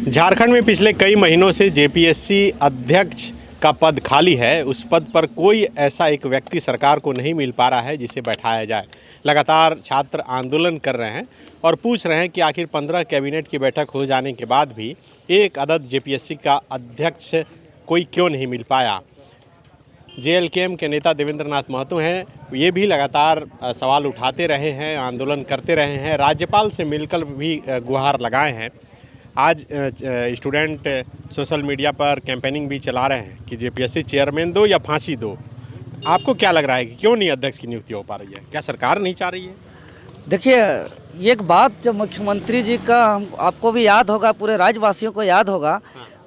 झारखंड में पिछले कई महीनों से जेपीएससी अध्यक्ष का पद खाली है। उस पद पर कोई ऐसा एक व्यक्ति सरकार को नहीं मिल पा रहा है जिसे बैठाया जाए। लगातार छात्र आंदोलन कर रहे हैं और पूछ रहे हैं कि आखिर 15 कैबिनेट की बैठक हो जाने के बाद भी एक अदद जेपीएससी का अध्यक्ष कोई क्यों नहीं मिल पाया। जेएलकेएम के नेता देवेंद्र नाथ महतो हैं, ये भी लगातार सवाल उठाते रहे हैं, आंदोलन करते रहे हैं, राज्यपाल से मिलकर भी गुहार लगाए हैं। आज स्टूडेंट सोशल मीडिया पर कैंपेनिंग भी चला रहे हैं कि जेपीएससी चेयरमैन दो या फांसी दो। आपको क्या लग रहा है कि क्यों नहीं अध्यक्ष की नियुक्ति हो पा रही है? क्या सरकार नहीं चाह रही है? देखिए, एक बात जो मुख्यमंत्री जी का आपको भी याद होगा, पूरे राज्यवासियों को याद होगा।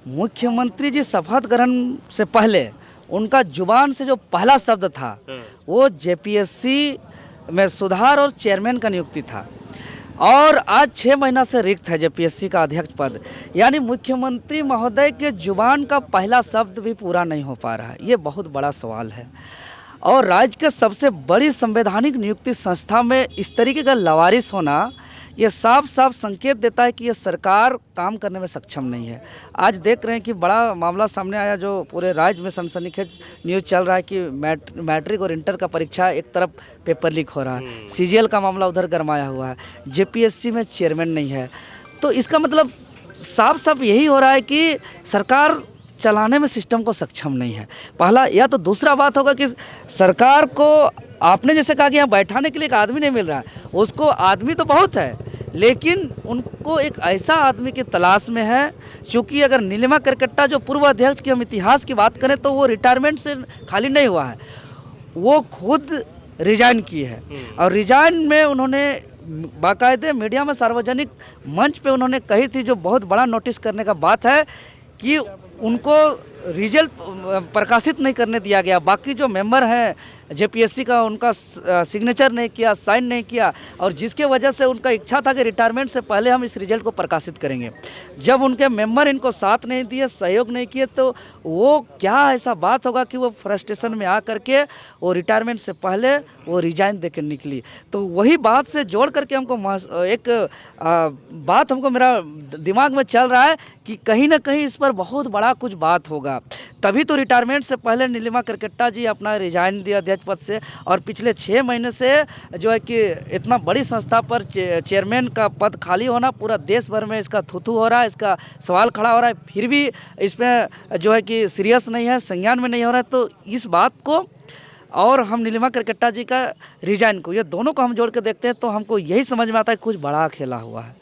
मुख्यमंत्री जी शपथ ग्रहण से पहले उनका जुबान से जो पहला शब्द था वो जेपीएससी में सुधार और चेयरमैन का नियुक्ति था। और आज 6 महीना से रिक्त है जेपीएससी का अध्यक्ष पद। यानी मुख्यमंत्री महोदय के जुबान का पहला शब्द भी पूरा नहीं हो पा रहा है। ये बहुत बड़ा सवाल है। और राज्य के सबसे बड़ी संवैधानिक नियुक्ति संस्था में इस तरीके का लवारिस होना, ये साफ साफ संकेत देता है कि ये सरकार काम करने में सक्षम नहीं है। आज देख रहे हैं कि बड़ा मामला सामने आया, जो पूरे राज्य में सनसनीखेज न्यूज़ चल रहा है कि मैट्रिक और इंटर का परीक्षा एक तरफ पेपर लीक हो रहा है, सीजीएल का मामला उधर गरमाया हुआ है, जेपीएससी में चेयरमैन नहीं है। तो इसका मतलब साफ साफ यही हो रहा है कि सरकार चलाने में सिस्टम को सक्षम नहीं है, पहला। या तो दूसरा बात होगा कि सरकार को आपने जैसे कहा कि यहाँ बैठाने के लिए एक आदमी नहीं मिल रहा है, उसको आदमी तो बहुत है, लेकिन उनको एक ऐसा आदमी की तलाश में है। क्योंकि अगर नीलिमा करकट्टा जो पूर्व अध्यक्ष की हम इतिहास की बात करें तो वो रिटायरमेंट से खाली नहीं हुआ है, वो खुद रिजाइन की है। और रिजाइन में उन्होंने बाकायदे मीडिया में सार्वजनिक मंच पे उन्होंने कही थी, जो बहुत बड़ा नोटिस करने का बात है, कि उनको रिजल्ट प्रकाशित नहीं करने दिया गया। बाकी जो मेंबर हैं जेपीएससी का, उनका सिग्नेचर नहीं किया, साइन नहीं किया, और जिसके वजह से उनका इच्छा था कि रिटायरमेंट से पहले हम इस रिजल्ट को प्रकाशित करेंगे। जब उनके मेंबर इनको साथ नहीं दिए, सहयोग नहीं किए, तो वो क्या ऐसा बात होगा कि वो फ्रस्ट्रेशन में आ करके वो रिटायरमेंट से पहले वो रिजाइन दे के निकली। तो वही बात से जोड़ करके हमको एक बात हमको मेरा दिमाग में चल रहा है कि कहीं ना कहीं इस पर बहुत बड़ा कुछ बात होगा। तभी तो रिटायरमेंट से पहले नीलिमा करकट्टा जी अपना रिजाइन दिया अध्यक्ष पद से, और पिछले 6 महीने से जो है कि इतना बड़ी संस्था पर चेयरमैन का पद खाली होना, पूरा देश भर में इसका थूथू हो रहा है, इसका सवाल खड़ा हो रहा है, फिर भी इसमें जो है कि सीरियस नहीं है, संज्ञान में नहीं हो रहा है। तो इस बात को और हम नीलिमा करकट्टा जी का रिजाइन को, ये दोनों को हम जोड़ के देखते हैं तो हमको यही समझ में आता है कुछ बड़ा खेला हुआ है।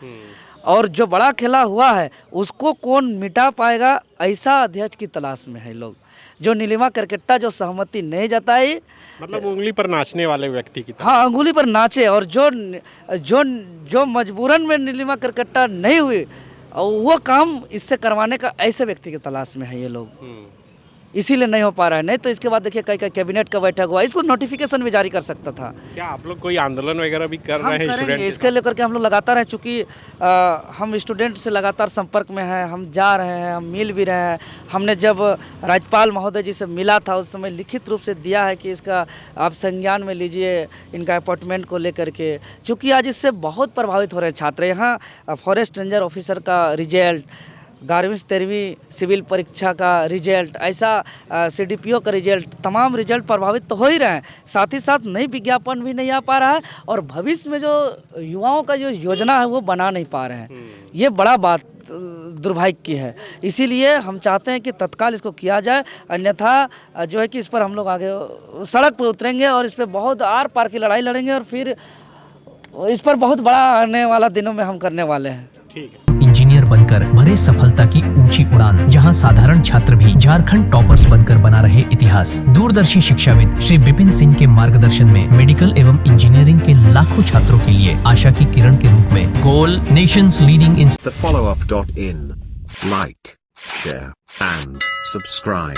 और जो बड़ा खेला हुआ है उसको कौन मिटा पाएगा, ऐसा अध्यक्ष की तलाश में है लोग। जो नीलिमा करकट्टा जो सहमति नहीं जताई, मतलब उंगली पर नाचने वाले व्यक्ति की तरह। हाँ, उंगली पर नाचे, और जो मजबूरन में नीलिमा करकट्टा नहीं हुई, और वो काम इससे करवाने का ऐसे व्यक्ति की तलाश में है ये लोग। इसीलिए नहीं हो पा रहा है। नहीं तो इसके बाद देखिए कई कैबिनेट का बैठक हुआ, इसको नोटिफिकेशन भी जारी कर सकता था। क्या आप लोग कोई आंदोलन वगैरह भी कर रहे हैं स्टूडेंट? इसके लेकर के हम लोग लगातार हैं, चूँकि हम स्टूडेंट से लगातार संपर्क में हैं, हम जा रहे हैं, हम मिल भी रहे हैं। हमने जब राज्यपाल महोदय जी से मिला था उस समय लिखित रूप से दिया है कि इसका आप संज्ञान में लीजिए, इनका अपॉइंटमेंट को लेकर के। चूँकि आज इससे बहुत प्रभावित हो रहे हैं छात्र। यहाँ फॉरेस्ट रेंजर ऑफिसर का रिजल्ट, 11वीं से 13वीं सिविल परीक्षा का रिजल्ट, ऐसा सीडीपीओ का रिजल्ट, तमाम रिजल्ट प्रभावित तो हो ही रहे हैं। साथ ही साथ नई विज्ञापन भी नहीं आ पा रहा है, और भविष्य में जो युवाओं का जो योजना है वो बना नहीं पा रहे हैं। ये बड़ा बात दुर्भाग्य की है। इसीलिए हम चाहते हैं कि तत्काल इसको किया जाए, अन्यथा जो है कि इस पर हम लोग आगे सड़क पर उतरेंगे और इस पर बहुत आर पार की लड़ाई लड़ेंगे, और फिर इस पर बहुत बड़ा आने वाला दिनों में हम करने वाले हैं। ठीक है। इंजीनियर बनकर भरे सफलता की ऊंची उड़ान, जहां साधारण छात्र भी झारखंड टॉपर्स बनकर बना रहे इतिहास। दूरदर्शी शिक्षाविद श्री विपिन सिंह के मार्गदर्शन में मेडिकल एवं इंजीनियरिंग के लाखों छात्रों के लिए आशा की किरण के रूप में goal nations leading in thefollowup.in. Like, share and subscribe.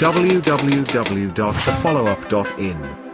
www.thefollowup.in